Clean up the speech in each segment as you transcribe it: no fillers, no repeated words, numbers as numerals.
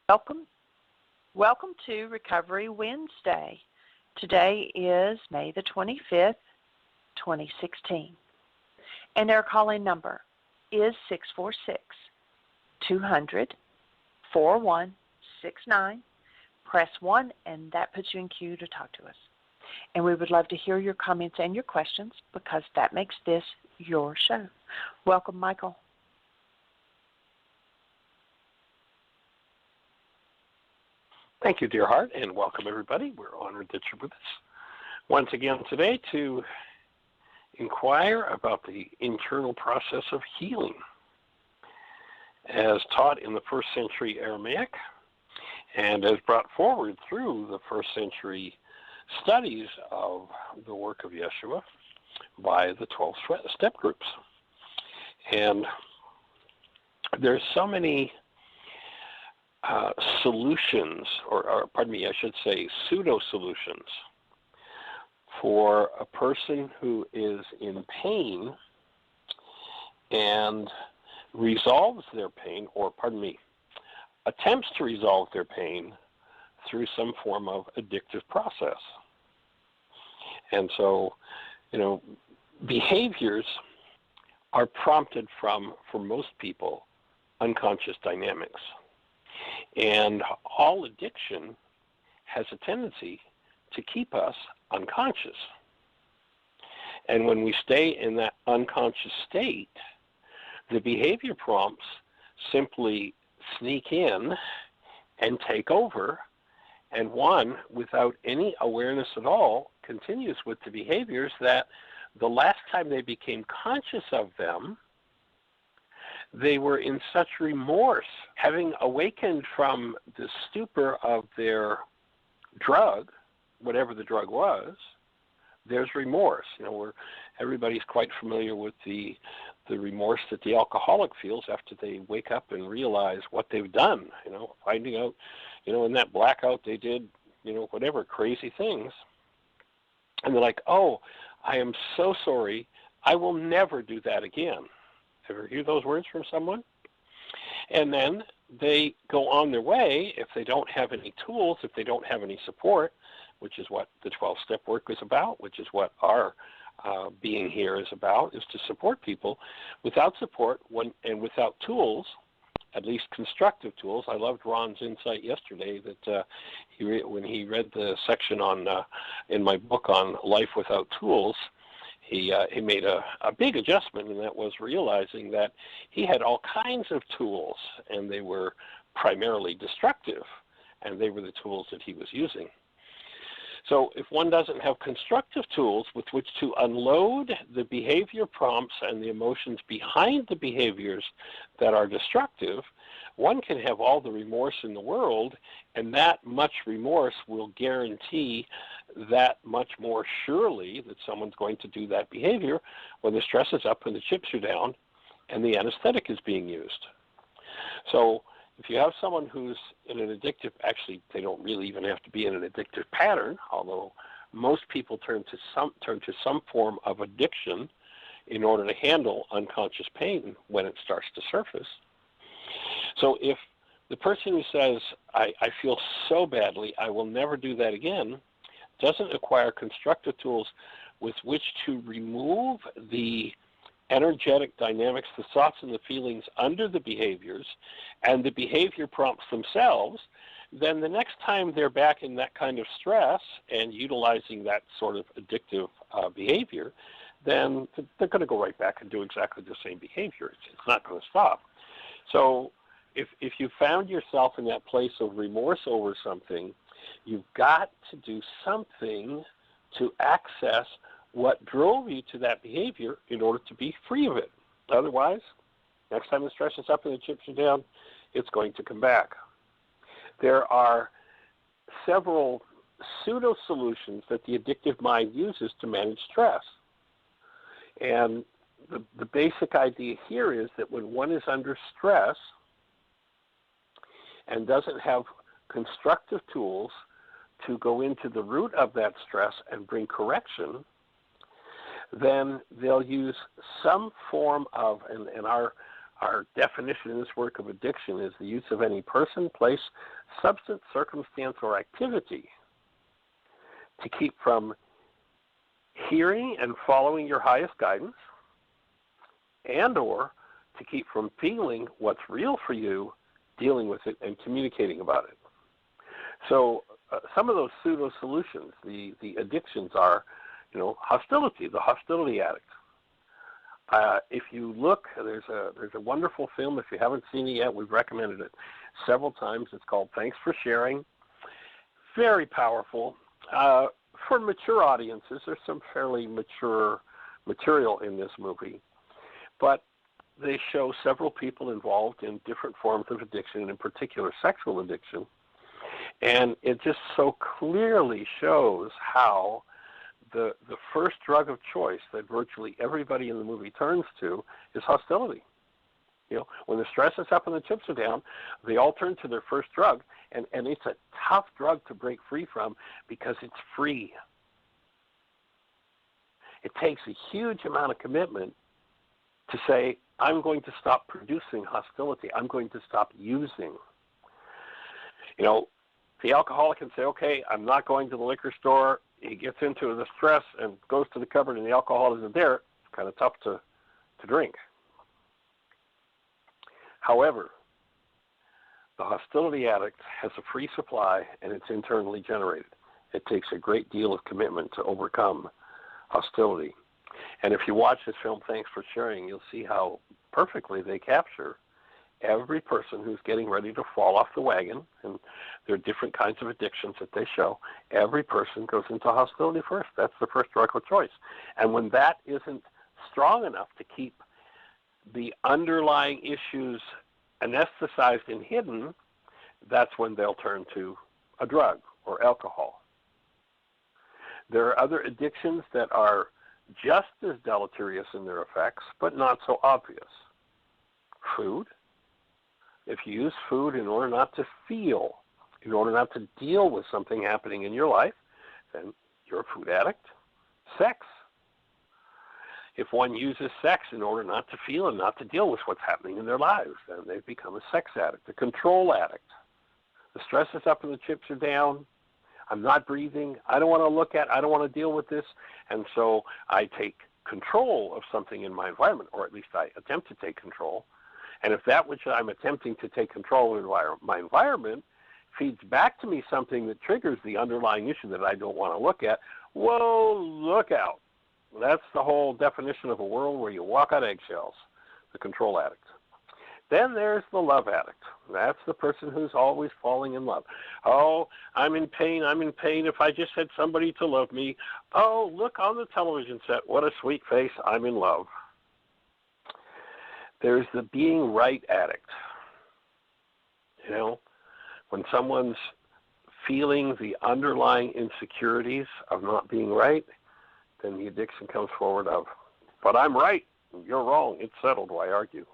Welcome to Recovery Wednesday. Today is May the 25th, 2016. And our calling number is 646-200-4169. Press 1, and that puts you in queue to talk to us. And we would love to hear your comments and your questions because that makes this your show. Welcome, Michael. Thank you, dear heart, and welcome, everybody. We're honored that you're with us once again today to inquire about the internal process of healing as taught in the first century Aramaic and as brought forward through the first century studies of the work of Yeshua by the 12 step groups. And there's so many solutions, or pardon me, I should say pseudo-solutions for a person who is in pain and resolves their pain, or pardon me, attempts to resolve their pain through some form of addictive process. And so, behaviors are prompted from, for most people, unconscious dynamics. And all addiction has a tendency to keep us unconscious. And when we stay in that unconscious state, the behavior prompts simply sneak in and take over, and one, without any awareness at all, continues with the behaviors that the last time they became conscious of them, they were in such remorse, having awakened from the stupor of their drug, whatever the drug was. There's remorse. Everybody's quite familiar with the remorse that the alcoholic feels after they wake up and realize what they've done. Finding out, in that blackout they did, whatever crazy things, and they're like, "Oh, I am so sorry. I will never do that again." Ever hear those words from someone? And then they go on their way if they don't have any tools, if they don't have any support, which is what the 12-step work is about, which is what our being here is about, is to support people. Without support and without tools, at least constructive tools. I loved Ron's insight yesterday that when he read the section on in my book on life without tools, he made a big adjustment, and that was realizing that he had all kinds of tools, and they were primarily destructive, and they were the tools that he was using. So if one doesn't have constructive tools with which to unload the behavior prompts and the emotions behind the behaviors that are destructive, one can have all the remorse in the world, and that much remorse will guarantee that much more surely that someone's going to do that behavior when the stress is up and the chips are down and the anesthetic is being used. So if you have someone who's in an addictive, actually they don't really even have to be in an addictive pattern, although most people turn to some form of addiction in order to handle unconscious pain when it starts to surface. So if the person who says, I feel so badly, I will never do that again, doesn't acquire constructive tools with which to remove the energetic dynamics, the thoughts and the feelings under the behaviors, and the behavior prompts themselves, then the next time they're back in that kind of stress and utilizing that sort of addictive behavior, then they're going to go right back and do exactly the same behavior. It's not going to stop. So if you found yourself in that place of remorse over something, you've got to do something to access what drove you to that behavior in order to be free of it. Otherwise, next time the stress is up and the chips are down, it's going to come back. There are several pseudo-solutions that the addictive mind uses to manage stress. And the basic idea here is that when one is under stress and doesn't have constructive tools to go into the root of that stress and bring correction, then they'll use some form of, and our Our definition in this work of addiction is the use of any person, place, substance, circumstance, or activity to keep from hearing and following your highest guidance, and or to keep from feeling what's real for you, dealing with it, and communicating about it. So some of those pseudo solutions, the addictions are, hostility, the hostility addict. If you look, there's a wonderful film. If you haven't seen it yet, we've recommended it several times. It's called Thanks for Sharing. Very powerful. For mature audiences, there's some fairly mature material in this movie, but they show several people involved in different forms of addiction, and in particular sexual addiction, and it just so clearly shows how the first drug of choice that virtually everybody in the movie turns to is hostility. When the stress is up and the chips are down, they all turn to their first drug, and it's a tough drug to break free from because it's free. It takes a huge amount of commitment to say, I'm going to stop producing hostility. I'm going to stop using. The alcoholic can say, okay, I'm not going to the liquor store. He gets into the stress and goes to the cupboard and the alcohol isn't there. It's kind of tough to drink. However, the hostility addict has a free supply and it's internally generated. It takes a great deal of commitment to overcome hostility. And if you watch this film, Thanks for Sharing, you'll see how perfectly they capture every person who's getting ready to fall off the wagon, and there are different kinds of addictions that they show. Every person goes into hostility first. That's the first drug of choice. And when that isn't strong enough to keep the underlying issues anesthetized and hidden, that's when they'll turn to a drug or alcohol. There are other addictions that are just as deleterious in their effects, but not so obvious. Food. If you use food in order not to feel, in order not to deal with something happening in your life, then you're a food addict. Sex. If one uses sex in order not to feel and not to deal with what's happening in their lives, then they've become a sex addict, a control addict. The stress is up and the chips are down. I'm not breathing. I don't want to look at, I don't want to deal with this. And so I take control of something in my environment, or at least I attempt to take control. And if that which I'm attempting to take control of my environment feeds back to me something that triggers the underlying issue that I don't want to look at, whoa, look out. That's the whole definition of a world where you walk on eggshells, the control addict. Then there's the love addict. That's the person who's always falling in love. Oh, I'm in pain. If I just had somebody to love me. Oh, look on the television set. What a sweet face. I'm in love. There's the being right addict. When someone's feeling the underlying insecurities of not being right, then the addiction comes forward of, but I'm right, you're wrong, it's settled, why argue?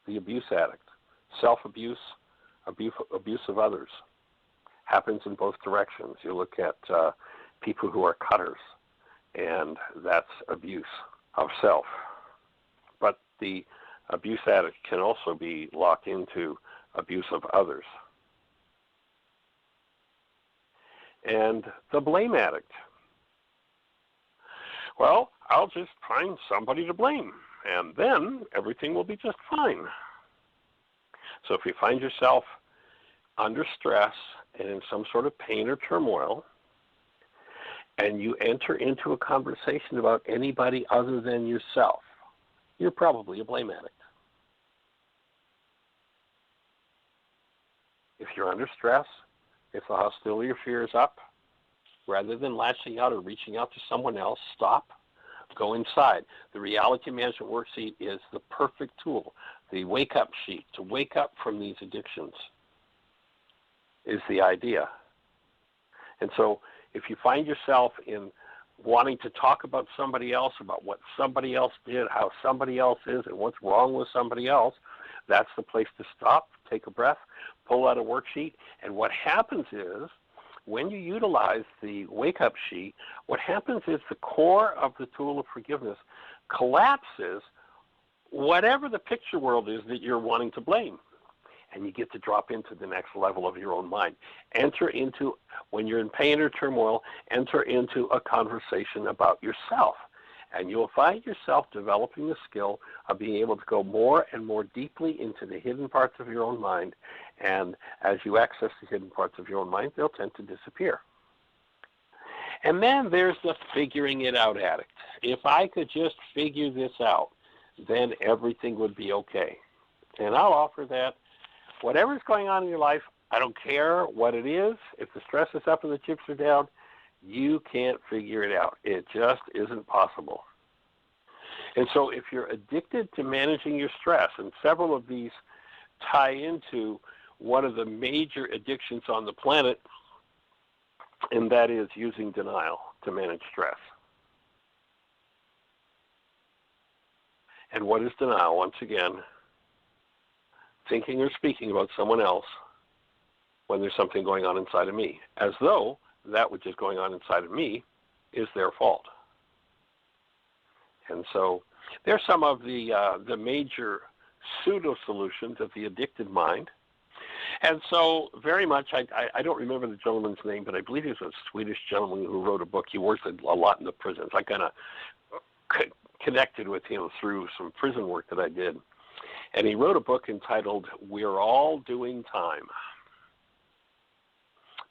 The abuse addict, self-abuse, abuse of others, happens in both directions. You look at people who are cutters, and that's abuse of self. But the abuse addict can also be locked into abuse of others. And the blame addict. Well, I'll just find somebody to blame, and then everything will be just fine. So if you find yourself under stress and in some sort of pain or turmoil, and you enter into a conversation about anybody other than yourself, you're probably a blame addict. If you're under stress, if the hostility or fear is up, rather than lashing out or reaching out to someone else, stop, go inside. The reality management worksheet is the perfect tool. The wake-up sheet to wake up from these addictions is the idea. And so if you find yourself in wanting to talk about somebody else, about what somebody else did, how somebody else is, and what's wrong with somebody else, that's the place to stop, take a breath, pull out a worksheet. And what happens is, when you utilize the wake-up sheet, what happens is the core of the tool of forgiveness collapses whatever the picture world is that you're wanting to blame. And you get to drop into the next level of your own mind. Enter into, when you're in pain or turmoil, enter into a conversation about yourself. And you'll find yourself developing the skill of being able to go more and more deeply into the hidden parts of your own mind. And as you access the hidden parts of your own mind, they'll tend to disappear. And then there's the figuring it out addict. If I could just figure this out, then everything would be okay. And I'll offer that whatever's going on in your life, I don't care what it is. If the stress is up and the chips are down, you can't figure it out. It just isn't possible. And so if you're addicted to managing your stress, and several of these tie into one of the major addictions on the planet, and that is using denial to manage stress. And what is denial? Once again, thinking or speaking about someone else when there's something going on inside of me, as though that which is going on inside of me is their fault. And so there's some of the major pseudo-solutions of the addicted mind. And so very much, I don't remember the gentleman's name, but I believe he was a Swedish gentleman who wrote a book. He works a lot in the prisons. I kind of connected with him through some prison work that I did. And he wrote a book entitled, We're All Doing Time.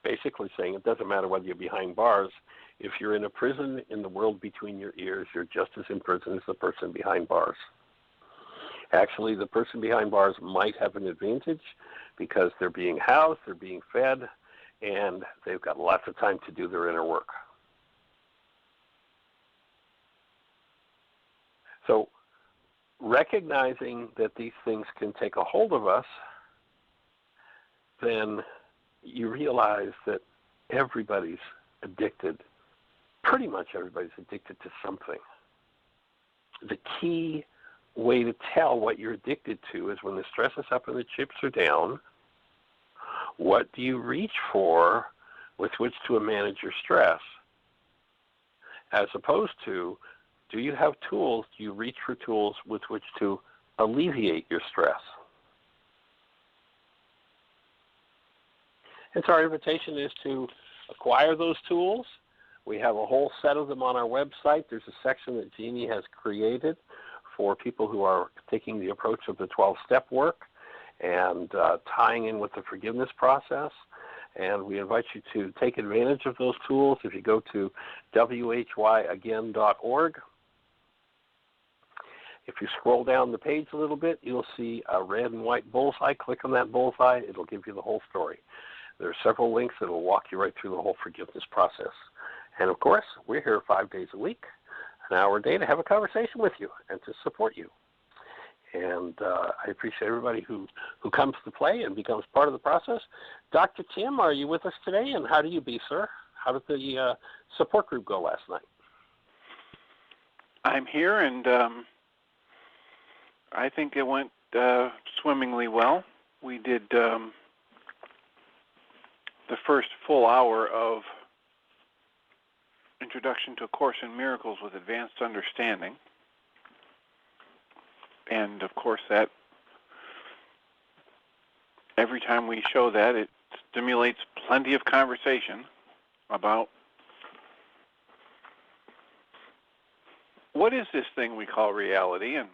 Basically saying it doesn't matter whether you're behind bars. If you're in a prison in the world between your ears, you're just as in prison as the person behind bars. Actually, the person behind bars might have an advantage because they're being housed, they're being fed, and they've got lots of time to do their inner work. So recognizing that these things can take a hold of us, then you realize that everybody's addicted. Pretty much everybody's addicted to something. The key way to tell what you're addicted to is when the stress is up and the chips are down, what do you reach for with which to manage your stress? As opposed to, do you have tools? Do you reach for tools with which to alleviate your stress? And so our invitation is to acquire those tools. We have a whole set of them on our website. There's a section that Jeanie has created for people who are taking the approach of the 12-step work and tying in with the forgiveness process. And we invite you to take advantage of those tools. If you go to whyagain.org, if you scroll down the page a little bit, you'll see a red and white bullseye. Click on that bullseye. It'll give you the whole story. There are several links that will walk you right through the whole forgiveness process. And, of course, we're here 5 days a week, an hour a day to have a conversation with you and to support you. And I appreciate everybody who comes to play and becomes part of the process. Dr. Tim, are you with us today, and how do you be, sir? How did the support group go last night? I'm here, and I think it went swimmingly well. We did the first full hour of Introduction to A Course in Miracles with Advanced Understanding. And, of course, that every time we show that, it stimulates plenty of conversation about what is this thing we call reality and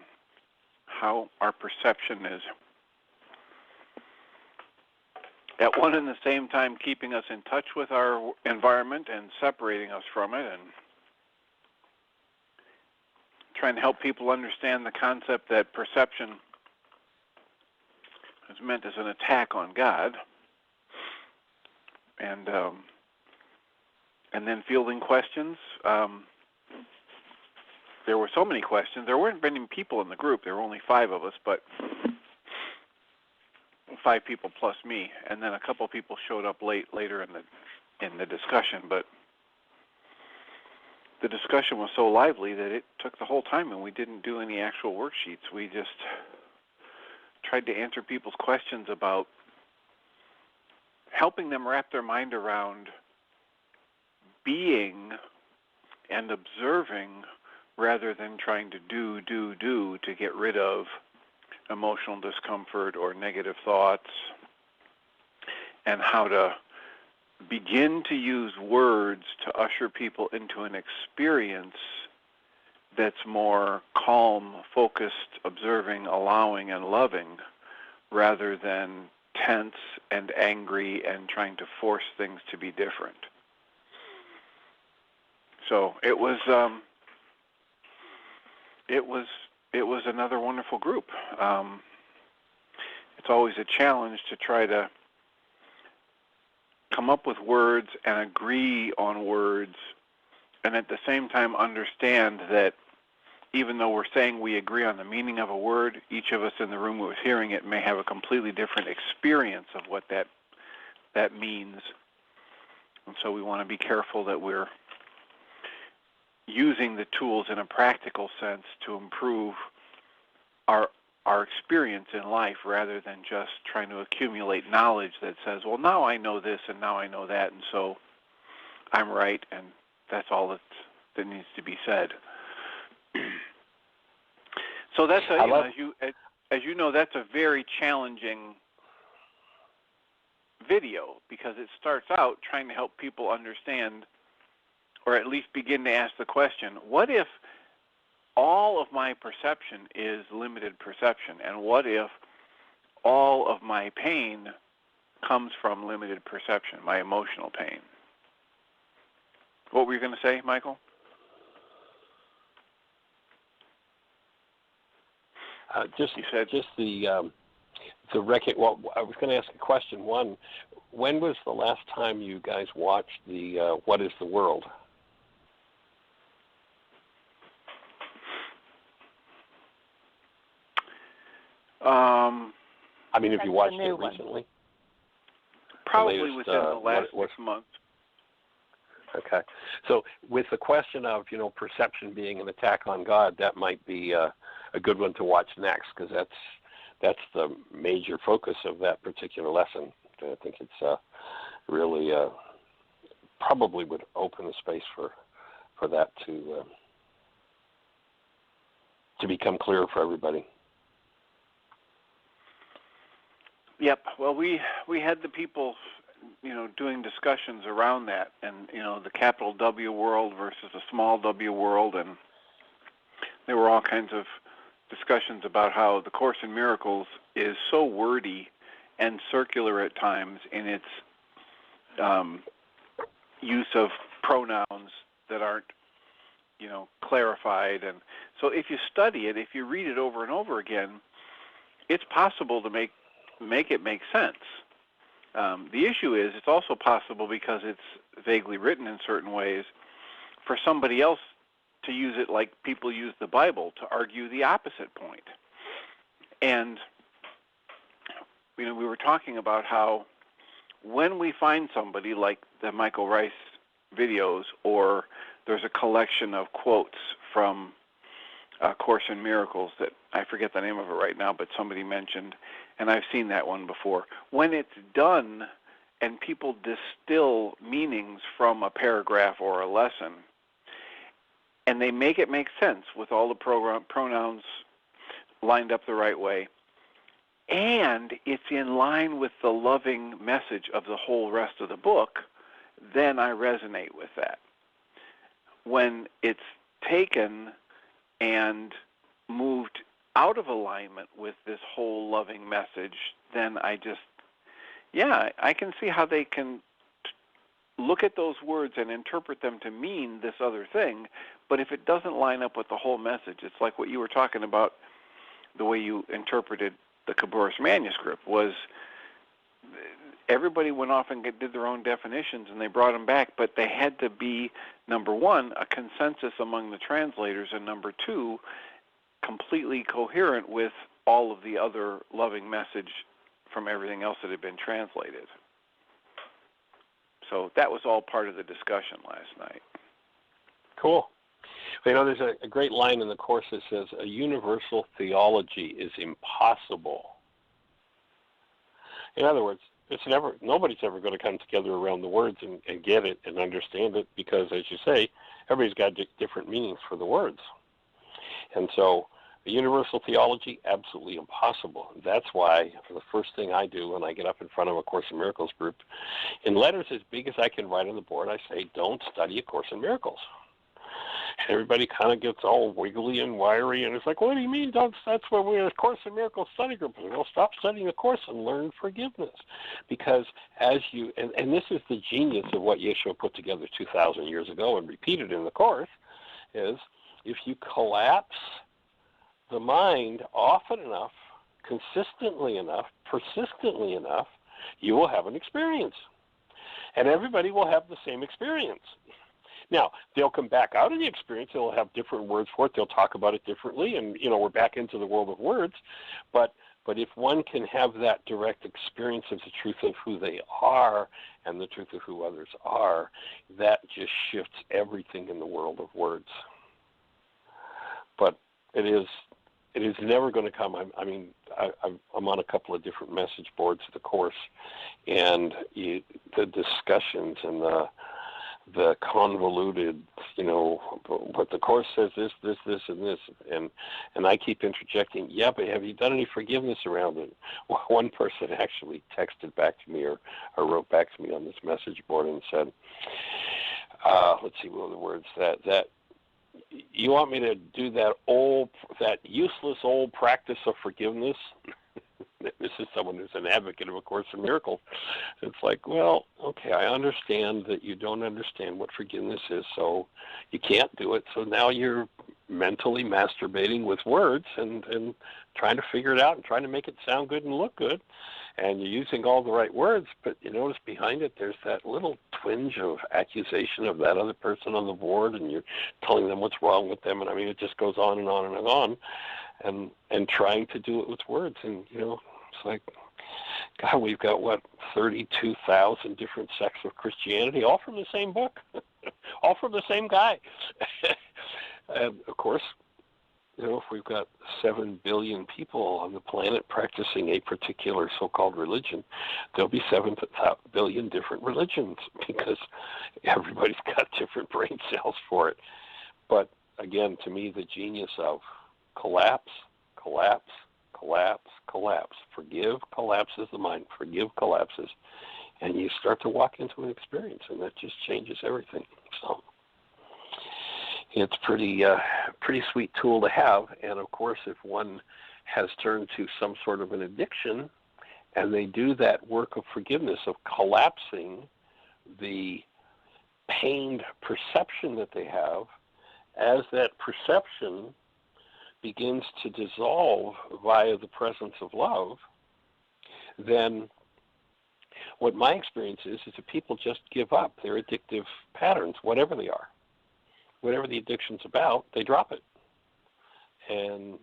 how our perception is at one and the same time keeping us in touch with our environment and separating us from it, and trying to help people understand the concept that perception is meant as an attack on God, and then fielding questions. There were so many questions. There weren't many people in the group. There were only 5 of us, but 5 people plus me, and then a couple of people showed up later in the discussion. But the discussion was so lively that it took the whole time, and we didn't do any actual worksheets. We just tried to answer people's questions about helping them wrap their mind around being and observing rather than trying to do to get rid of emotional discomfort or negative thoughts, and how to begin to use words to usher people into an experience that's more calm, focused, observing, allowing, and loving, rather than tense and angry and trying to force things to be different. So it was another wonderful group. It's always a challenge to try to come up with words and agree on words, and at the same time understand that even though we're saying we agree on the meaning of a word, each of us in the room who is hearing it may have a completely different experience of what that means. And so we want to be careful that we're using the tools in a practical sense to improve our experience in life, rather than just trying to accumulate knowledge that says, well, now I know this and now I know that, and so I'm right, and that's all that needs to be said. So that's as you know, that's a very challenging video, because it starts out trying to help people understand, or at least begin to ask the question, what if all of my perception is limited perception, and what if all of my pain comes from limited perception, my emotional pain? What were you going to say, Michael? You said the record. Well, I was going to ask a question. One, when was the last time you guys watched the What is the World? I mean, have you watched it recently? Probably within the last 6 months. Okay. So with the question of, perception being an attack on God, that might be a good one to watch next, because that's the major focus of that particular lesson. I think it's really probably would open the space for that to become clearer for everybody. Yep. Well, we had the people, doing discussions around that, and the capital W world versus the small W world, and there were all kinds of discussions about how the Course in Miracles is so wordy and circular at times in its use of pronouns that aren't, clarified. And so if you study it, if you read it over and over again, it's possible to make it make sense. The issue is it's also possible, because it's vaguely written in certain ways, for somebody else to use it like people use the Bible, to argue the opposite point. And, we were talking about how when we find somebody like the Michael Ryce videos, or there's a collection of quotes from Course in Miracles that I forget the name of it right now, but somebody mentioned, and I've seen that one before. When it's done and people distill meanings from a paragraph or a lesson, and they make it make sense with all the pronouns lined up the right way, and it's in line with the loving message of the whole rest of the book, then I resonate with that. When it's taken and moved out of alignment with this whole loving message, then I can see how they can look at those words and interpret them to mean this other thing. But if it doesn't line up with the whole message, it's like what you were talking about, the way you interpreted the Khabouris manuscript, was everybody went off and did their own definitions, and they brought them back, but they had to be, number one, a consensus among the translators, and number two, completely coherent with all of the other loving message from everything else that had been translated. So that was all part of the discussion last night. Cool. There's a great line in the Course that says, a universal theology is impossible. In other words, nobody's ever going to come together around the words and get it and understand it, because, as you say, everybody's got different meanings for the words. And so a universal theology, absolutely impossible. That's why the first thing I do when I get up in front of a Course in Miracles group, in letters as big as I can write on the board, I say, don't study A Course in Miracles. And everybody kind of gets all wiggly and wiry, and it's like, what do you mean? That's what we're a Course in Miracles study group. Well, stop studying the Course and learn forgiveness. Because as you, and this is the genius of what Yeshua put together 2,000 years ago and repeated in the Course, is if you collapse the mind often enough, consistently enough, persistently enough, you will have an experience. And everybody will have the same experience. Now, they'll come back out of the experience. They'll have different words for it. They'll talk about it differently, and, we're back into the world of words. But if one can have that direct experience of the truth of who they are and the truth of who others are, that just shifts everything in the world of words. But it is never going to come. I'm on a couple of different message boards of the Course, and the discussions and the convoluted, what the Course says, this, and this, and I keep interjecting, yeah, but have you done any forgiveness around it? Well, one person actually texted back to me or wrote back to me on this message board and said, let's see, what were the words, that you want me to do that useless old practice of forgiveness? This is someone who's an advocate of A Course in Miracles. It's like, well, okay, I understand that you don't understand what forgiveness is, so you can't do it. So now you're mentally masturbating with words and trying to figure it out and trying to make it sound good and look good. And you're using all the right words, but you notice behind it there's that little twinge of accusation of that other person on the board, and you're telling them what's wrong with them. And it just goes on and on and on. And trying to do it with words. And, it's like, God, we've got, 32,000 different sects of Christianity, all from the same book, all from the same guy. And, of course, if we've got 7 billion people on the planet practicing a particular so-called religion, there'll be 7 billion different religions because everybody's got different brain cells for it. But, again, to me, the genius of collapse, collapse, collapse, collapse. Forgive collapses the mind. Forgive collapses. And you start to walk into an experience, and that just changes everything. So it's pretty sweet tool to have. And, of course, if one has turned to some sort of an addiction and they do that work of forgiveness, of collapsing the pained perception that they have, as that perception begins to dissolve via the presence of love, then what my experience is that people just give up their addictive patterns, whatever they are. Whatever the addiction's about, they drop it. And,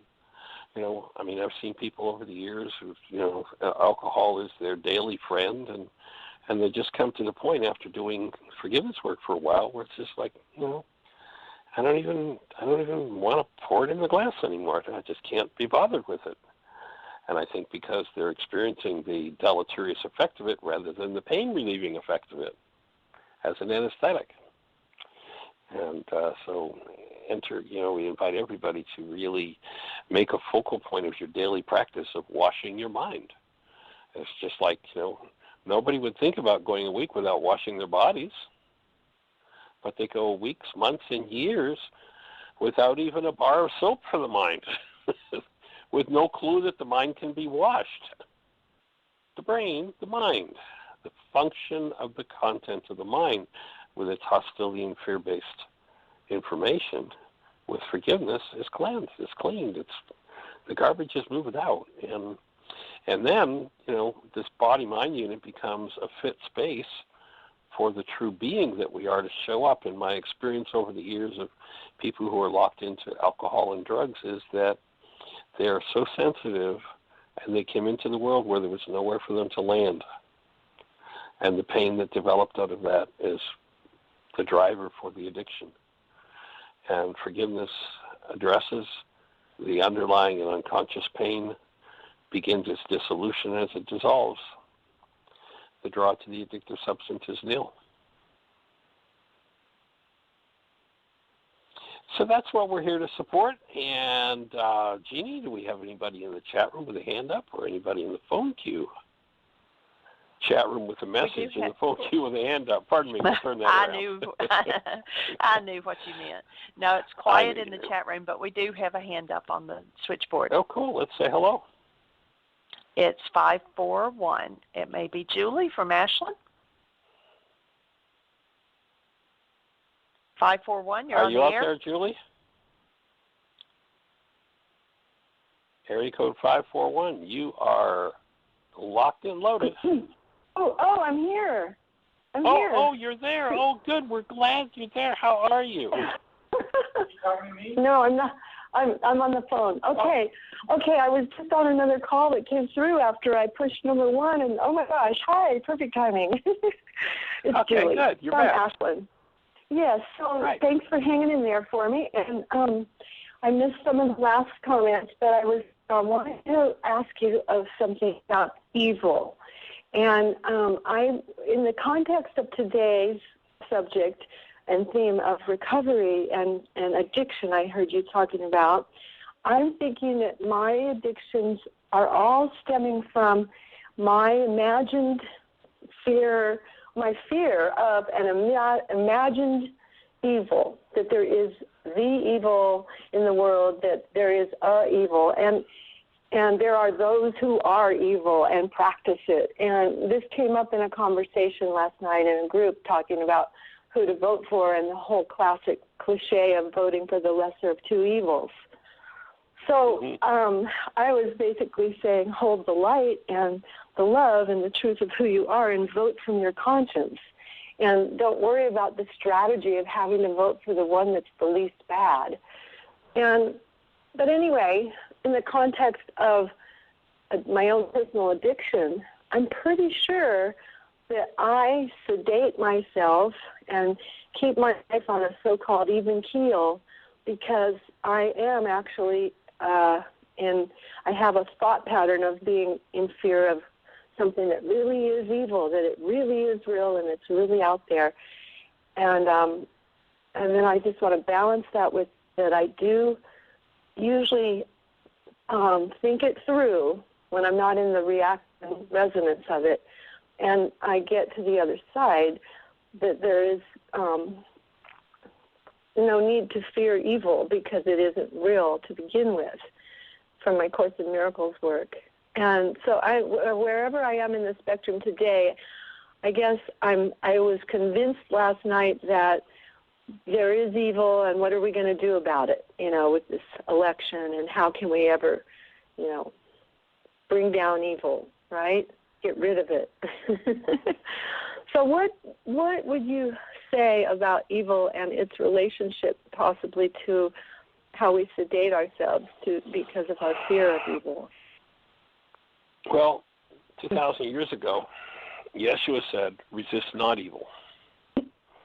I've seen people over the years who, alcohol is their daily friend, and they just come to the point after doing forgiveness work for a while where it's just like, I don't even want to pour it in the glass anymore. I just can't be bothered with it. And I think because they're experiencing the deleterious effect of it rather than the pain-relieving effect of it as an anesthetic. And so we invite everybody to really make a focal point of your daily practice of washing your mind. It's just like, nobody would think about going a week without washing their bodies. But they go weeks, months, and years without even a bar of soap for the mind, with no clue that the mind can be washed. The brain, the mind, the function of the content of the mind with its hostility and fear-based information with forgiveness is cleansed, is cleaned. The garbage is moved out. And then, this body-mind unit becomes a fit space for the true being that we are to show up. And my experience over the years of people who are locked into alcohol and drugs is that they are so sensitive and they came into the world where there was nowhere for them to land. And the pain that developed out of that is the driver for the addiction. And forgiveness addresses the underlying and unconscious pain, begins its dissolution as it dissolves. The draw to the addictive substance is nil. So that's what we're here to support. And, Jeanie, do we have anybody in the chat room with a hand up or anybody in the phone queue? Chat room with a message and the phone queue with a hand up. Pardon me, we'll turn that around. I knew what you meant. No, it's quiet in the chat room, but we do have a hand up on the switchboard. Oh, cool. Let's say hello. It's 541. It may be Julie from Ashland. 541, you're on the air. Are you out there, Julie? Area code 541. You are locked and loaded. Oh, I'm here. I'm here. Oh, you're there. Oh, good. We're glad you're there. How are you? No, I'm not. I'm on the phone. Okay. I was just on another call that came through after I pushed number 1, and oh my gosh, hi, perfect timing. It's okay, Julie good. You're from back. Ashland. Yes, so right. Thanks for hanging in there for me. And I missed some of the last comments, but I wanted to ask you of something about evil. And in the context of today's subject and theme of recovery and addiction, I heard you talking about, I'm thinking that my addictions are all stemming from my imagined fear, my fear of an imagined evil, that there is the evil in the world, that there is a evil, and there are those who are evil and practice it. And this came up in a conversation last night in a group talking about who to vote for and the whole classic cliche of voting for the lesser of two evils. So I was basically saying hold the light and the love and the truth of who you are and vote from your conscience. And don't worry about the strategy of having to vote for the one that's the least bad. But anyway, in the context of my own personal addiction, I'm pretty sure that I sedate myself and keep my life on a so-called even keel because I am actually I have a thought pattern of being in fear of something that really is evil, that it really is real and it's really out there. And then I just want to balance that with that I do usually think it through when I'm not in the reactive resonance of it, and I get to the other side that there is no need to fear evil because it isn't real to begin with from my Course in Miracles work. And so wherever I am in the spectrum today, I guess I was convinced last night that there is evil and what are we going to do about it, with this election, and how can we ever, bring down evil, right? Get rid of it. So what would you say about evil and its relationship possibly to how we sedate ourselves because of our fear of evil? Well, 2,000 years ago, Yeshua said, resist not evil.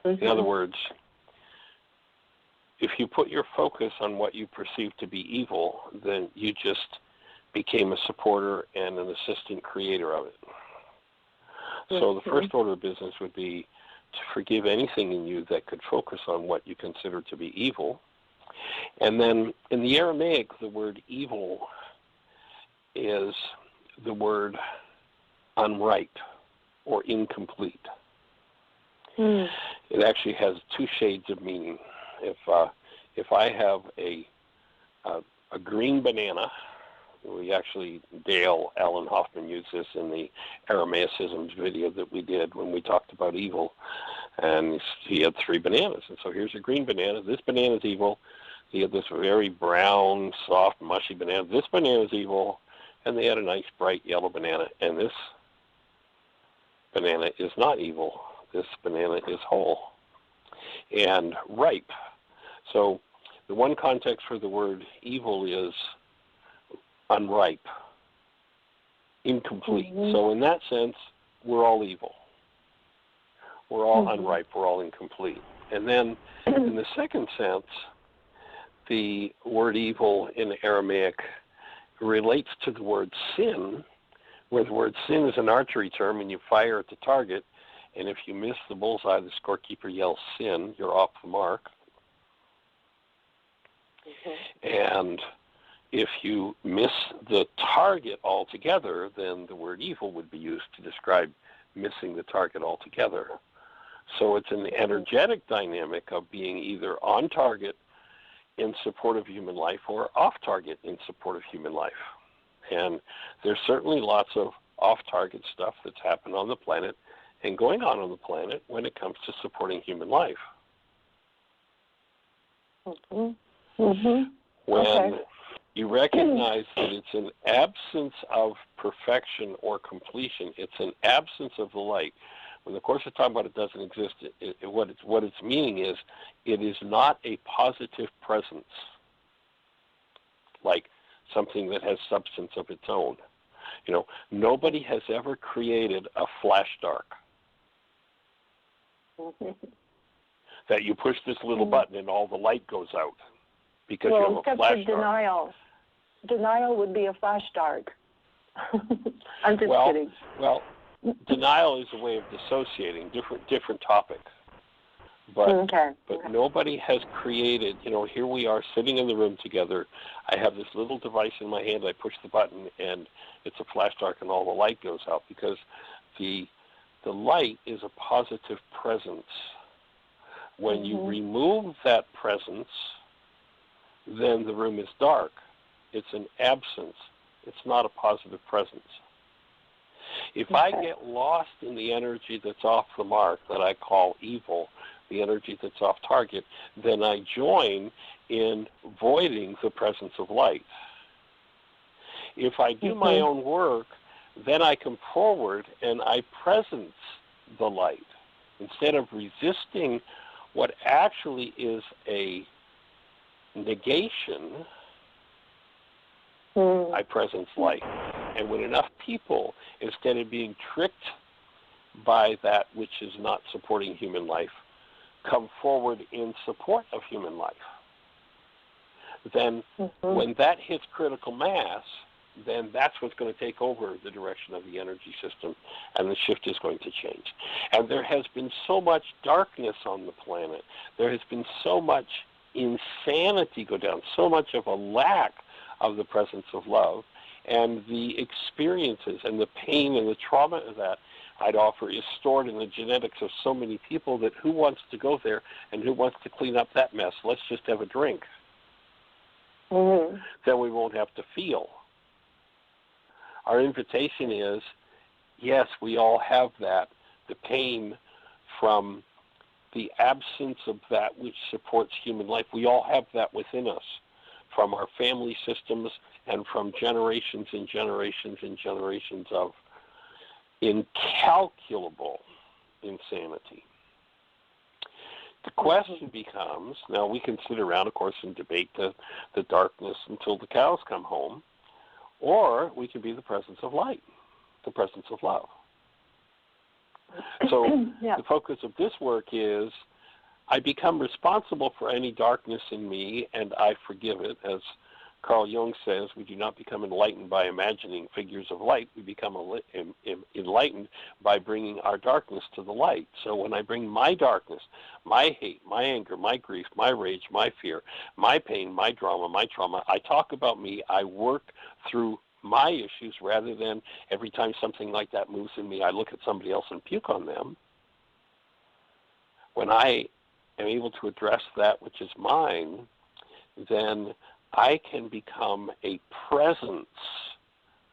In other words, if you put your focus on what you perceive to be evil, then you just became a supporter and an assistant creator of it. So the first order of business would be to forgive anything in you that could focus on what you consider to be evil. And then in the Aramaic, the word evil is the word unripe or incomplete. It actually has two shades of meaning. If I have a green banana, Dale Allen Hoffman used this in the Aramaicisms video that we did when we talked about evil, and he had 3 bananas, and so here's a green banana. This banana is evil. He had this very brown, soft, mushy banana. This banana is evil, and they had a nice, bright yellow banana, and this banana is not evil. This banana is whole and ripe. So the one context for the word evil is unripe, incomplete. So in that sense, we're all evil. We're all unripe. We're all incomplete. And then in the second sense, the word evil in Aramaic relates to the word sin, where the word sin is an archery term, and you fire at the target, and if you miss the bullseye, the scorekeeper yells sin, you're off the mark. And if you miss the target altogether, then the word evil would be used to describe missing the target altogether. So it's an energetic dynamic of being either on target in support of human life or off target in support of human life. And there's certainly lots of off-target stuff that's happened on the planet and going on the planet when it comes to supporting human life. When you recognize that it's an absence of perfection or completion, it's an absence of the light. When the Course is talking about it doesn't exist, what it's meaning is it is not a positive presence, like something that has substance of its own. You know, nobody has ever created a flash dark. That you push this little button and all the light goes out because you have a flash dark. Denial. Denial would be a flash dark. I'm just kidding. Well, denial is a way of dissociating different topic. But nobody has created, you know, here we are sitting in the room together. I have this little device in my hand. I push the button and it's a flash dark and all the light goes out because the light is a positive presence. When you remove that presence, then the room is dark. It's an absence. It's not a positive presence. If I get lost in the energy that's off the mark that I call evil, the energy that's off target, then I join in voiding the presence of light. If I do my own work, then I come forward and I presence the light. Instead of resisting what actually is a negation, I presence light. And when enough people, instead of being tricked by that which is not supporting human life, come forward in support of human life, then when that hits critical mass, then that's what's going to take over the direction of the energy system, and the shift is going to change. And there has been so much darkness on the planet. There has been so much insanity go down, so much of a lack of the presence of love, and the experiences and the pain and the trauma of that, I'd offer, is stored in the genetics of so many people that who wants to go there and who wants to clean up that mess? Let's just have a drink. Then we won't have to feel. Our invitation is, yes, we all have that, the pain from the absence of that which supports human life. We all have that within us from our family systems and from generations and generations and generations of incalculable insanity. The question becomes, now we can sit around, of course, and debate the darkness until the cows come home, or we can be the presence of light, the presence of love. So the focus of this work is I become responsible for any darkness in me, and I forgive it. As Carl Jung says, we do not become enlightened by imagining figures of light. We become enlightened by bringing our darkness to the light. So when I bring my darkness, my hate, my anger, my grief, my rage, my fear, my pain, my drama, my trauma, I talk about me, I work through my issues rather than every time something like that moves in me, I look at somebody else and puke on them. When I am able to address that which is mine, then I can become a presence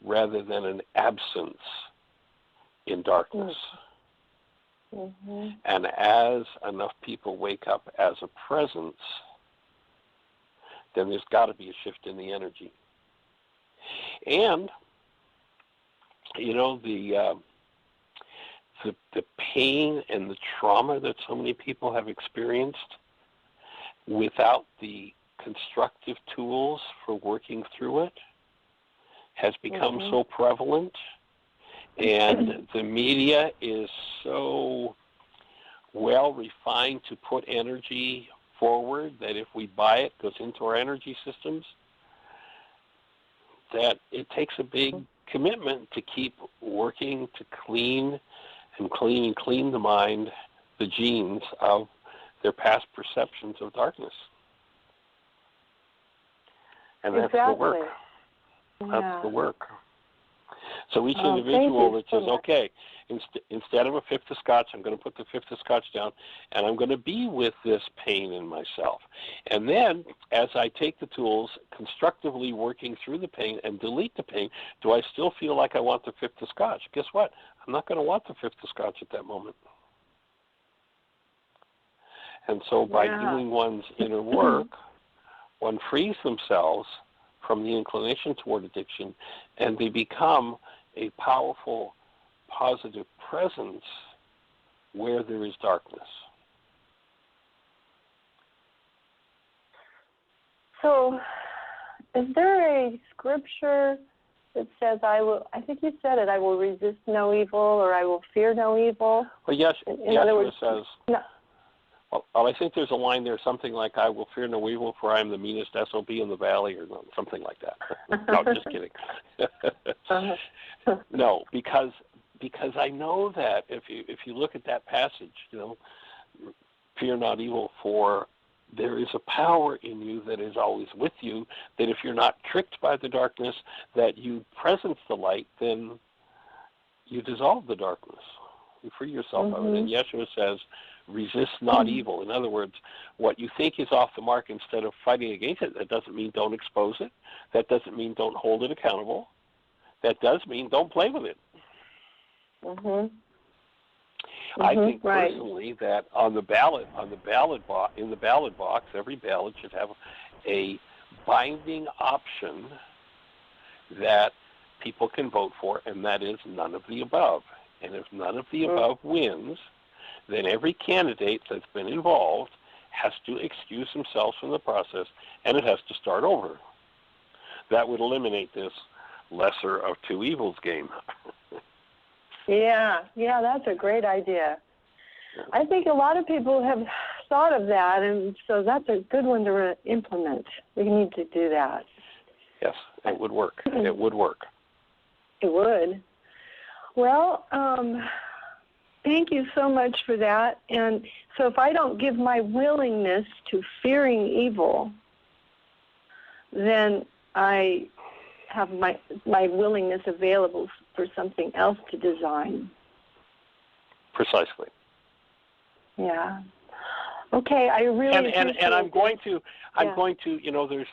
rather than an absence in darkness. And as enough people wake up as a presence, then there's got to be a shift in the energy. And, you know, the pain and the trauma that so many people have experienced without the constructive tools for working through it has become so prevalent, and the media is so well refined to put energy forward that if we buy it, it goes into our energy systems, that it takes a big commitment to keep working to clean the mind, the genes of their past perceptions of darkness. And that's exactly. the work. That's Yeah. the work. So each individual that says, so okay, instead of a fifth of scotch, I'm going to put the fifth of scotch down, and I'm going to be with this pain in myself. And then, as I take the tools, constructively working through the pain and delete the pain, do I still feel like I want the fifth of scotch? Guess what? I'm not going to want the fifth of scotch at that moment. And so by doing one's inner work, one frees themselves from the inclination toward addiction, and they become a powerful, positive presence where there is darkness. So, is there a scripture that says, I think you said it, I will resist no evil, or I will fear no evil? Well, yes, in other words, says, no. Well, I think there's a line there, something like, I will fear no evil, for I am the meanest SOB in the valley, or something like that. No, just kidding. No, because I know that if you look at that passage, fear not evil, for there is a power in you that is always with you, that if you're not tricked by the darkness, that you presence the light, then you dissolve the darkness. You free yourself of it. And Yeshua says, resist not evil. In other words, what you think is off the mark, instead of fighting against it, that doesn't mean don't expose it. That doesn't mean don't hold it accountable. That does mean don't play with it. I think personally that in the ballot box, every ballot should have a binding option that people can vote for, and that is none of the above. And if none of the above wins, then every candidate that's been involved has to excuse themselves from the process, and it has to start over. That would eliminate this lesser of two evils game. Yeah, that's a great idea. I think a lot of people have thought of that, and so that's a good one to implement. We need to do that. Yes, it would work. It would work. It would. Well, thank you so much for that. And so if I don't give my willingness to fearing evil, then I have my willingness available for something else to design. Precisely. Yeah. Okay, I really and I'm going to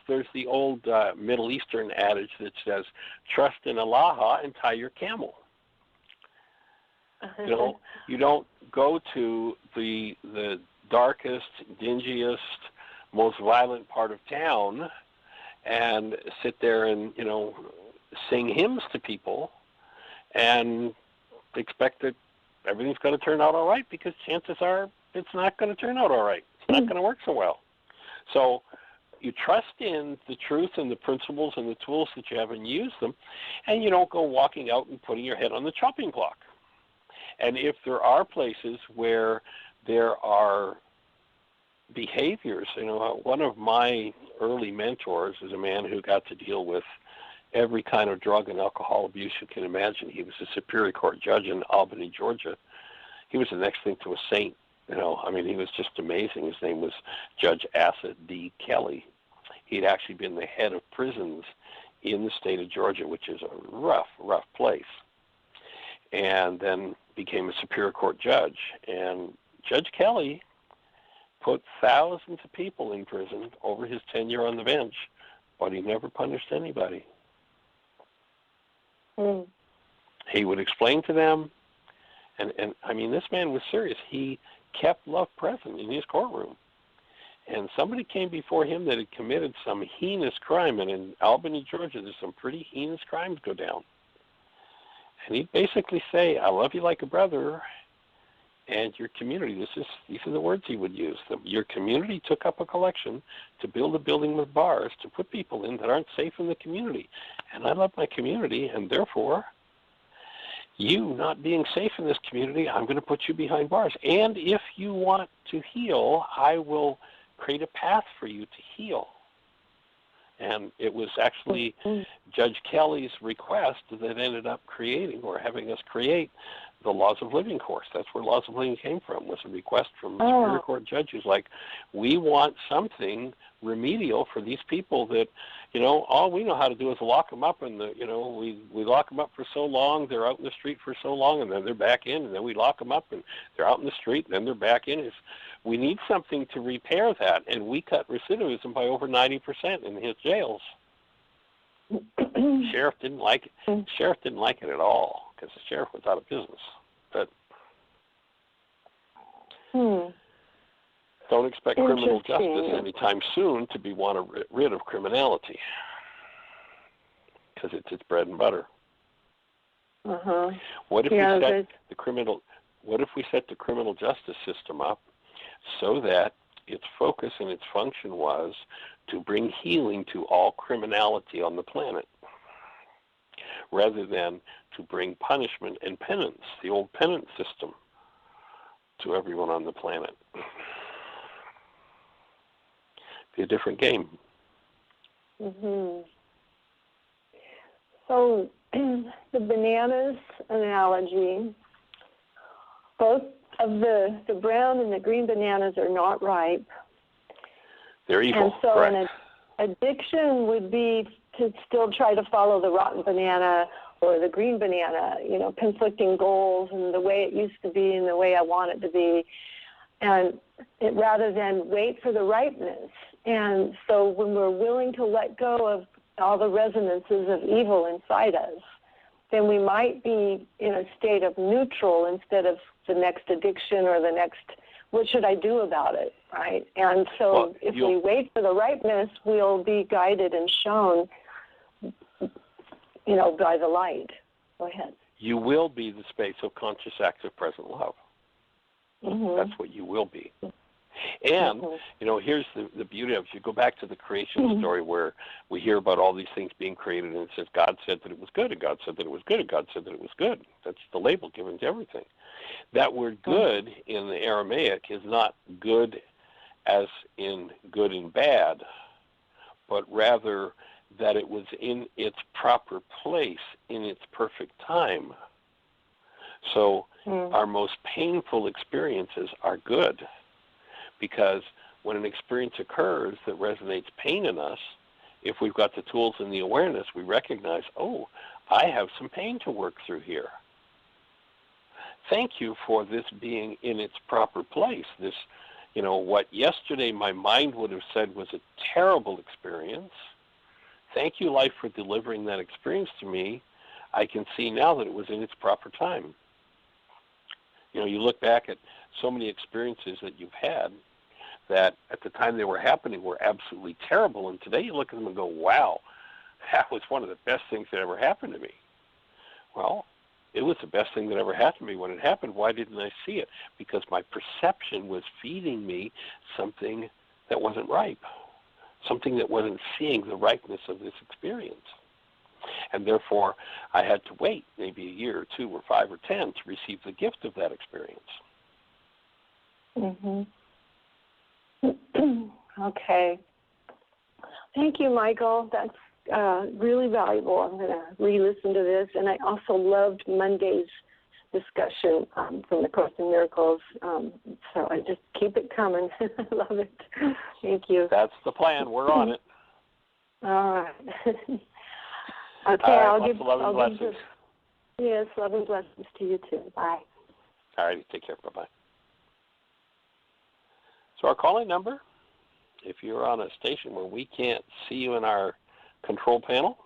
there's the old Middle Eastern adage that says, trust in Allah and tie your camel. You don't go to the darkest, dingiest, most violent part of town and sit there and, sing hymns to people and expect that everything's going to turn out all right, because chances are it's not going to turn out all right. It's not going to work so well. So you trust in the truth and the principles and the tools that you have and use them, and you don't go walking out and putting your head on the chopping block. And if there are places where there are behaviors, one of my early mentors is a man who got to deal with every kind of drug and alcohol abuse you can imagine. He was a Superior Court judge in Albany, Georgia. He was the next thing to a saint. He was just amazing. His name was Judge Asa D. Kelly. He'd actually been the head of prisons in the state of Georgia, which is a rough, rough place, and then became a Superior Court judge. And Judge Kelly put thousands of people in prison over his tenure on the bench, but he never punished anybody. He would explain to them, and this man was serious. He kept love present in his courtroom. And somebody came before him that had committed some heinous crime, and in Albany, Georgia, there's some pretty heinous crimes go down. And he'd basically say, I love you like a brother, and your community, these are the words he would use. Your community took up a collection to build a building with bars to put people in that aren't safe in the community. And I love my community, and therefore, you not being safe in this community, I'm going to put you behind bars. And if you want to heal, I will create a path for you to heal. And it was actually Judge Kelly's request that ended up creating, or having us create, the Laws of Living course. That's where Laws of Living came from, was a request from Superior Court judges like, we want something remedial for these people that, all we know how to do is lock them up, and we lock them up for so long, they're out in the street for so long, and then they're back in, and then we lock them up, and they're out in the street, and then they're back in. We need something to repair that, and we cut recidivism by over 90% in his jails. Sheriff didn't like it. Sheriff didn't like it at all, because the sheriff was out of business. But don't expect criminal justice anytime soon to be wanted rid of criminality, because it's its bread and butter. What if we set the criminal justice system up so that its focus and its function was to bring healing to all criminality on the planet, rather than to bring punishment and penance, the old penance system, to everyone on the planet? Be a different game. So the bananas analogy, both of the brown and the green bananas are not ripe. They're evil. And so correct. an addiction would be to still try to follow the rotten banana or the green banana, conflicting goals and the way it used to be and the way I want it to be, and rather than wait for the ripeness. And so when we're willing to let go of all the resonances of evil inside us, then we might be in a state of neutral instead of the next addiction or the next, what should I do about it, right? And so if we wait for the ripeness, we'll be guided and shown, by the light. Go ahead. You will be the space of conscious, active, present love. That's what you will be. And, here's the beauty of it. You go back to the creation story where we hear about all these things being created, and it says God said that it was good, and God said that it was good, and God said that it was good. That's the label given to everything. That word good in the Aramaic is not good as in good and bad, but rather that it was in its proper place, in its perfect time. So our most painful experiences are good, because when an experience occurs that resonates pain in us, if we've got the tools and the awareness, we recognize, I have some pain to work through here. Thank you for this being in its proper place. This, what yesterday my mind would have said was a terrible experience. Thank you, life, for delivering that experience to me. I can see now that it was in its proper time. You look back at so many experiences that you've had that at the time they were happening were absolutely terrible, and today you look at them and go, wow, that was one of the best things that ever happened to me. Well, it was the best thing that ever happened to me when it happened. Why didn't I see it? Because my perception was feeding me something that wasn't ripe, something that wasn't seeing the ripeness of this experience. And therefore, I had to wait maybe a year or 2 or 5 or 10 to receive the gift of that experience. Okay. Thank you, Michael. That's really valuable. I'm going to re-listen to this. And I also loved Monday's discussion from the Course in Miracles. So I just keep it coming. I love it. Thank you. That's the plan. We're on it. All right. Okay, I'll give love and blessings. Yes, love and blessings to you too. Bye. All right, take care. Bye-bye. So our calling number, if you're on a station where we can't see you in our control panel,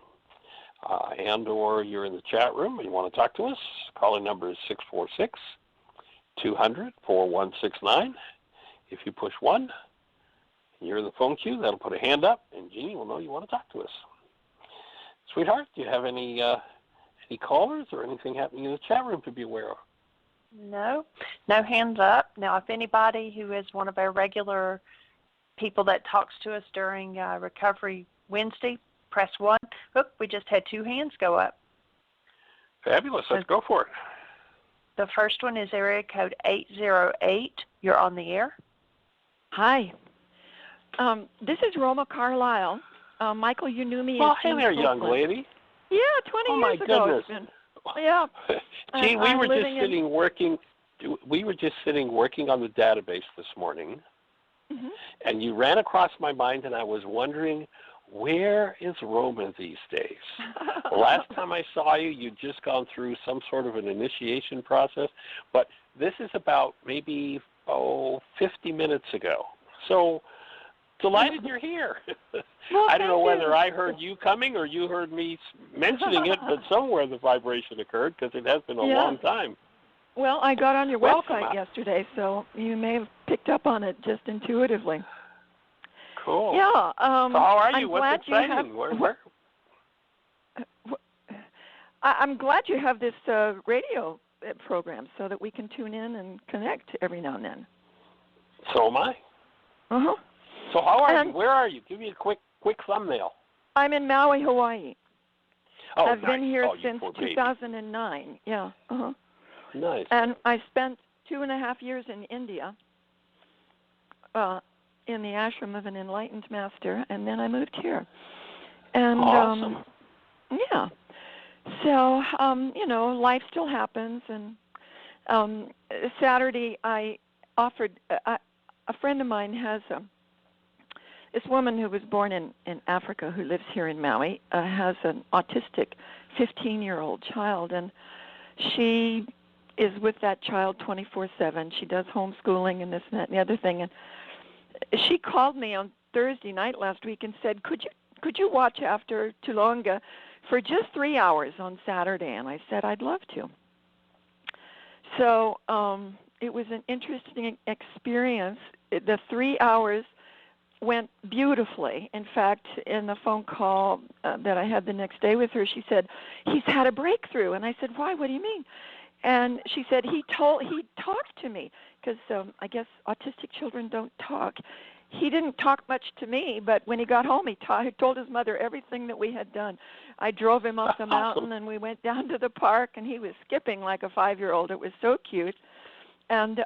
and or you're in the chat room and you want to talk to us, calling number is 646-200-4169. If you push 1, and you're in the phone queue, that'll put a hand up, and Jeanie will know you want to talk to us. Sweetheart, do you have any callers or anything happening in the chat room to be aware of? No hands up. Now, if anybody who is one of our regular people that talks to us during Recovery Wednesday, press 1. Look, we just had 2 hands go up. Fabulous. Let's go for it. The first one is area code 808. You're on the air. Hi. This is Roma Carlisle. Michael, you knew me. Well, hey there, young lady. Yeah, 20 years ago. Goodness. Yeah. Gene, we were just living sitting working. We were just sitting working on the database this morning, and you ran across my mind, and I was wondering, where is Roma these days? The last time I saw you, you'd just gone through some sort of an initiation process, but this is about maybe 50 minutes ago. So delighted you're here. Well, I don't know thank whether you. I heard you coming or you heard me mentioning it, but somewhere the vibration occurred because it has been a long time. Well, I got on your Welcome. website yesterday, so you may have picked up on it just intuitively. Cool. Yeah. So how are you? I'm What's glad exciting? I'm glad you have this radio program so that we can tune in and connect every now and then. So am I. Uh-huh. So how are you? Where are you? Give me a quick thumbnail. I'm in Maui, Hawaii. Oh, I've nice. been here since you 2009. Yeah. Uh-huh. Nice. And I spent 2.5 years in India in the ashram of an enlightened master, and then I moved here. And awesome. yeah. So, life still happens. And Saturday I offered, a friend of mine has this woman who was born in Africa who lives here in Maui, has an autistic 15-year-old child, and she is with that child 24/7. She does homeschooling and this and that and the other thing. And she called me on Thursday night last week and said, could you watch after Tulonga for just 3 hours on Saturday? And I said, I'd love to. So it was an interesting experience. The 3 hours went beautifully. In fact, in the phone call that I had the next day with her, she said, he's had a breakthrough. And I said, why? What do you mean? And she said, he talked to me, because I guess autistic children don't talk. He didn't talk much to me, but when he got home, he told his mother everything that we had done. I drove him up the mountain, and we went down to the park, and he was skipping like a 5-year-old. It was so cute. And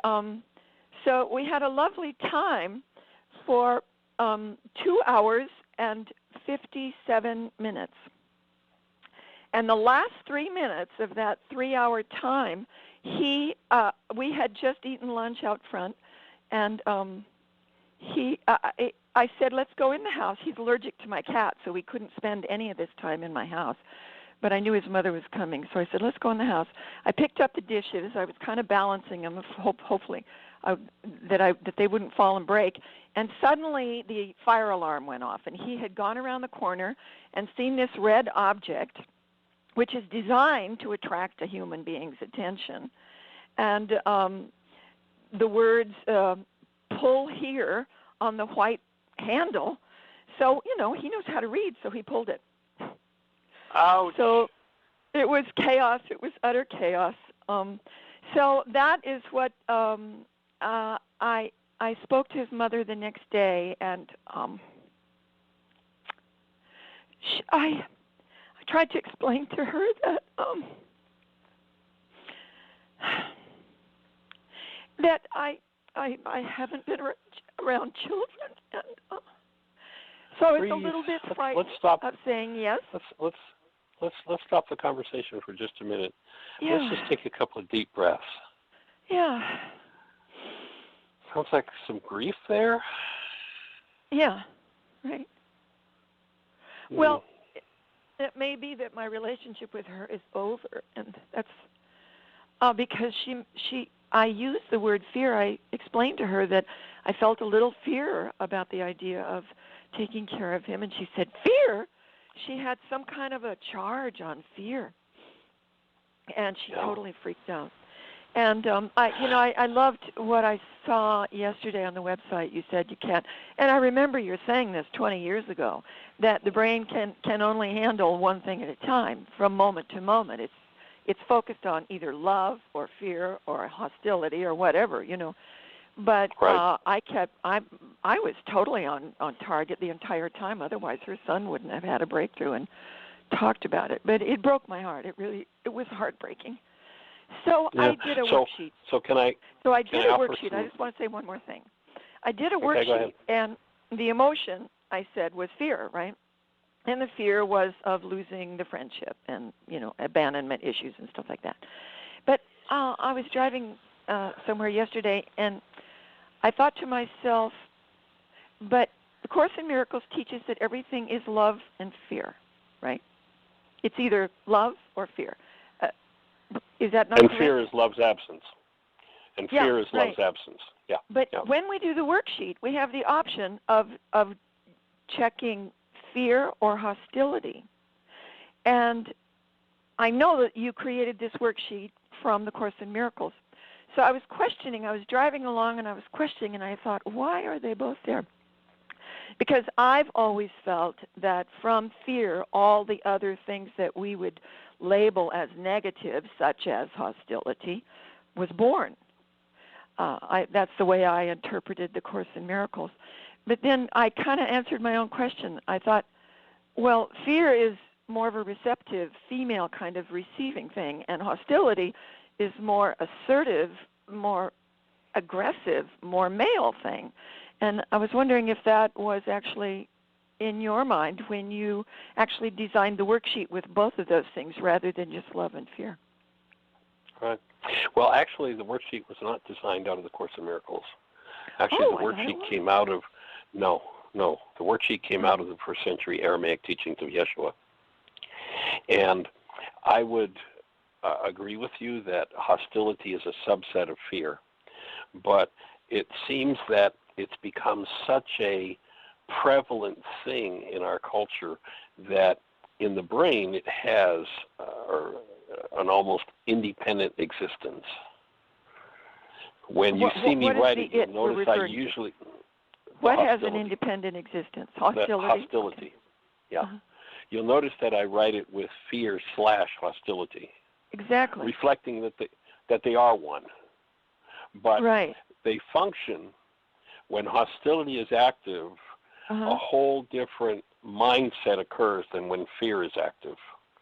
so we had a lovely time for 2 hours and 57 minutes. And the last 3 minutes of that 3-hour time, we had just eaten lunch out front, and I said, let's go in the house. He's allergic to my cat, so we couldn't spend any of this time in my house. But I knew his mother was coming, so I said, let's go in the house. I picked up the dishes. I was kind of balancing them, hopefully that they wouldn't fall and break. And suddenly the fire alarm went off, and he had gone around the corner and seen this red object, which is designed to attract a human being's attention. And the words, pull here, on the white handle. So, he knows how to read, so he pulled it. Ouch. So it was chaos. It was utter chaos. So that is what I spoke to his mother the next day, and I tried to explain to her that that I haven't been around children, and so I was a little bit frightened of saying yes. Let's stop the conversation for just a minute. Yeah. Let's just take a couple of deep breaths. Yeah. Sounds like some grief there. Yeah. Right. Well, it may be that my relationship with her is over, and that's because I used the word fear. I explained to her that I felt a little fear about the idea of taking care of him, and she said, fear? She had some kind of a charge on fear, and she totally freaked out. And I loved what I saw yesterday on the website. You said you can't, and I remember you saying this 20 years ago, that the brain can only handle one thing at a time, from moment to moment. It's focused on either love or fear or hostility or whatever, But right. I was totally on target the entire time. Otherwise, her son wouldn't have had a breakthrough and talked about it. But it broke my heart. It was heartbreaking. So yeah. I did a worksheet. So I did a worksheet. Some... I just want to say one more thing. I did a Okay, worksheet, and the emotion I said was fear, right? And the fear was of losing the friendship and, abandonment issues and stuff like that. But I was driving somewhere yesterday, and I thought to myself, but the Course in Miracles teaches that everything is love and fear, right? It's either love or fear. Is that not correct? And fear is love's absence. And fear is love's absence. Yeah. But when we do the worksheet, we have the option of checking fear or hostility. And I know that you created this worksheet from the Course in Miracles. So I was questioning. I was driving along and I was questioning, and I thought, why are they both there? Because I've always felt that from fear, all the other things that we would label as negative, such as hostility, was born. That's the way I interpreted the Course in Miracles. But then I kind of answered my own question. I thought, well, fear is more of a receptive, female kind of receiving thing, and hostility is more assertive, more aggressive, more male thing. And I was wondering if that was actually in your mind when you actually designed the worksheet with both of those things rather than just love and fear. Right. Well, actually, the worksheet was not designed out of the Course in Miracles. Actually, the worksheet came out of, the worksheet came out of the first century Aramaic teachings of Yeshua. And I would agree with you that hostility is a subset of fear, but it seems that it's become such a prevalent thing in our culture that in the brain it has an almost independent existence. When you see me writing, you'll notice I usually... What has an independent existence? Hostility? Hostility, yeah. Uh-huh. You'll notice that I write it with fear/hostility. Exactly. Reflecting that they are one. But they function when hostility is active, a whole different mindset occurs than when fear is active.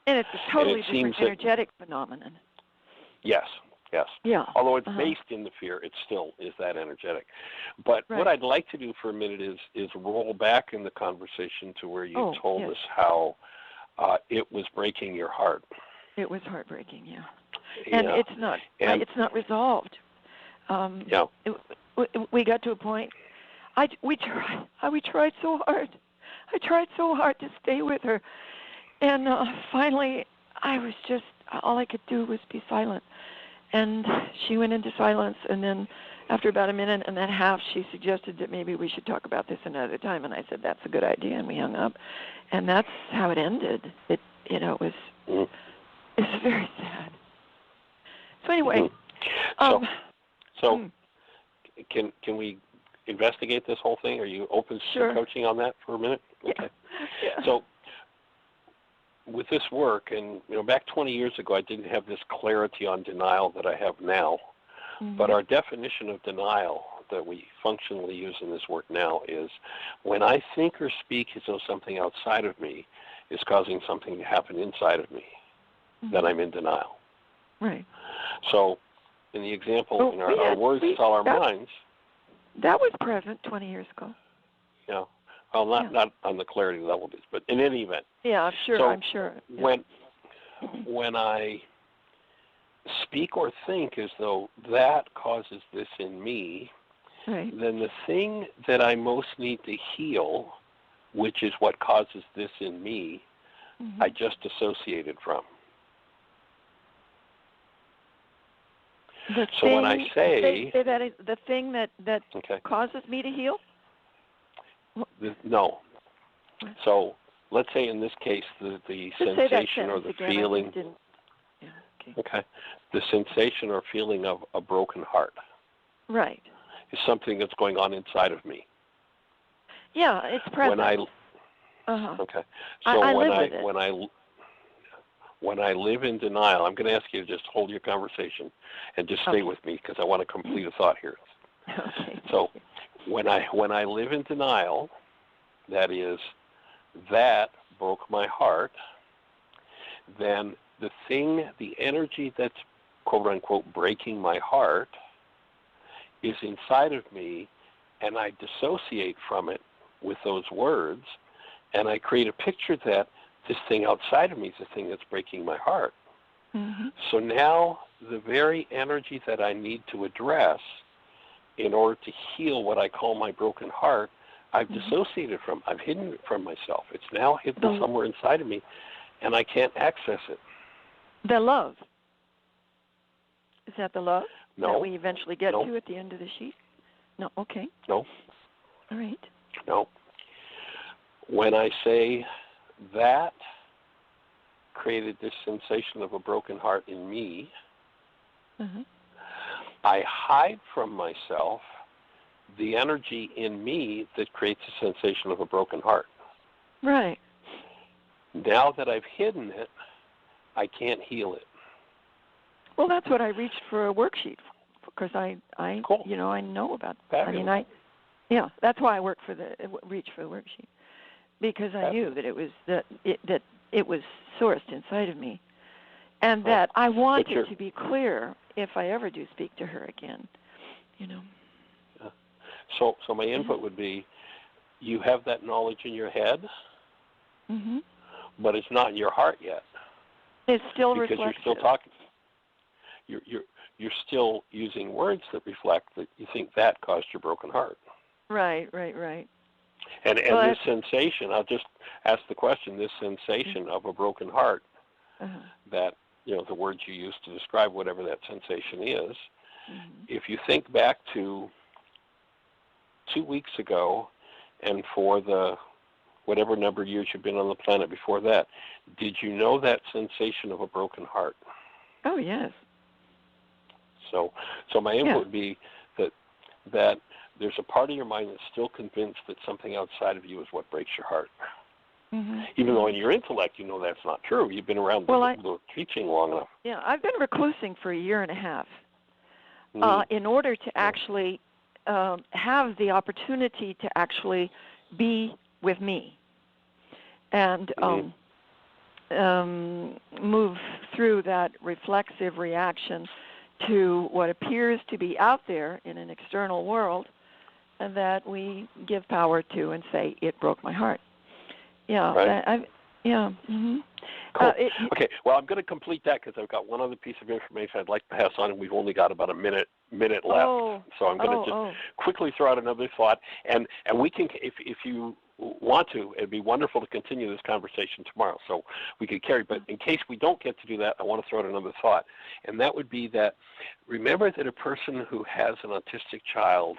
And it's a totally different energetic phenomenon. Yes. Yeah. Although it's based in the fear, it still is that energetic. But what I'd like to do for a minute is roll back in the conversation to where you told us how it was breaking your heart. It was heartbreaking, and it's not resolved. We got to a point. We tried so hard. I tried so hard to stay with her, and finally, I was just all I could do was be silent. And she went into silence, and then after about a minute and a half, she suggested that maybe we should talk about this another time, and I said that's a good idea, and we hung up, and that's how it ended. It was very sad. So anyway, can we investigate this whole thing? Are you open to coaching on that for a minute? Okay. Yeah. So with this work, and back 20 years ago, I didn't have this clarity on denial that I have now. Mm-hmm. But our definition of denial that we functionally use in this work now is when I think or speak as though something outside of me is causing something to happen inside of me, then I'm in denial. Right. So in the example, our words tell our minds. That was present 20 years ago. Yeah. Well, not on the clarity level, but in any event. Yeah, I'm sure. So when I speak or think as though that causes this in me, then the thing that I most need to heal, which is what causes this in me, I just dissociated from. When I say that is the thing that causes me to heal? No. So let's say in this case the sensation or the feeling. The sensation or feeling of a broken heart. Right. Is something that's going on inside of me. Yeah, it's present. Okay. So when I live in denial, I'm going to ask you to just hold your conversation and just stay with me because I want to complete a thought here. Okay. So when I live in denial, that is, that broke my heart, then the energy that's quote unquote breaking my heart is inside of me, and I dissociate from it with those words, and I create a picture that this thing outside of me is the thing that's breaking my heart. Mm-hmm. So now the very energy that I need to address in order to heal what I call my broken heart, I've dissociated from. I've hidden it from myself. It's now hidden somewhere inside of me, and I can't access it. The love. Is that the love No. that we eventually get No. to at the end of the sheet? No. Okay. No. All right. No. When I say that created this sensation of a broken heart in me, I hide from myself the energy in me that creates a sensation of a broken heart. Right. Now that I've hidden it, I can't heal it. Well, that's what I reached for a worksheet, because I Cool. I know about. Fabulous. That's why I reached for the worksheet, because I knew that it was sourced inside of me, and that I want it to be clear if I ever do speak to her again. So my input would be, you have that knowledge in your head, but it's not in your heart yet. It's still because reflective. you're still talking. You're still using words that reflect that you think that caused your broken heart. Right. And this sensation, I'll just ask the question, this sensation of a broken heart, that, the words you use to describe whatever that sensation is, if you think back to 2 weeks ago and for the whatever number of years you've been on the planet before that, did you know that sensation of a broken heart? Oh, yes. So my input would be that there's a part of your mind that's still convinced that something outside of you is what breaks your heart. Even though in your intellect you know that's not true. You've been around the teaching long enough. Yeah, I've been reclusing for a year and a half in order to actually have the opportunity to actually be with me and move through that reflexive reaction to what appears to be out there in an external world, and that we give power to and say, it broke my heart. Yeah. Right. Cool. Okay. Well, I'm going to complete that because I've got one other piece of information I'd like to pass on, and we've only got about a minute left. So I'm going to just quickly throw out another thought, and we can, if you want to, it'd be wonderful to continue this conversation tomorrow, so we could carry. But in case we don't get to do that, I want to throw out another thought, and that would be that remember that a person who has an autistic child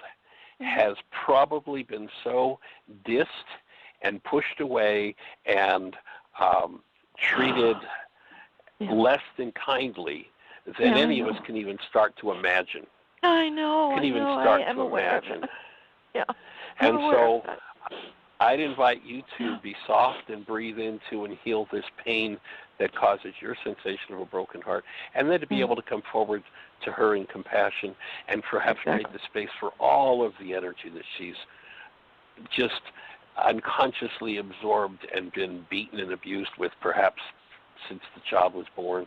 has probably been so dissed and pushed away and treated less than kindly than any of us can even start to imagine. I know. Can even start to imagine. And so I'd invite you to be soft and breathe into and heal this pain that causes your sensation of a broken heart, and then to be able to come forward to her in compassion and perhaps create the space for all of the energy that she's just unconsciously absorbed and been beaten and abused with perhaps since the child was born.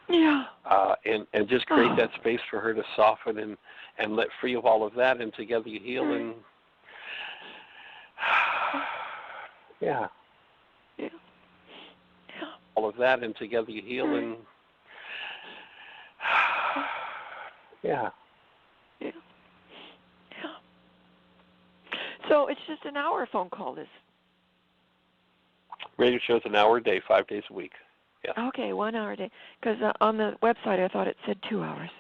Yeah. And just create that space for her to soften and let free of all of that, and together you heal and all of that, and together you heal and So it's just an hour phone call, this? Radio show's an hour a day, 5 days a week. Yeah. Okay, 1 hour a day. Because on the website I thought it said 2 hours.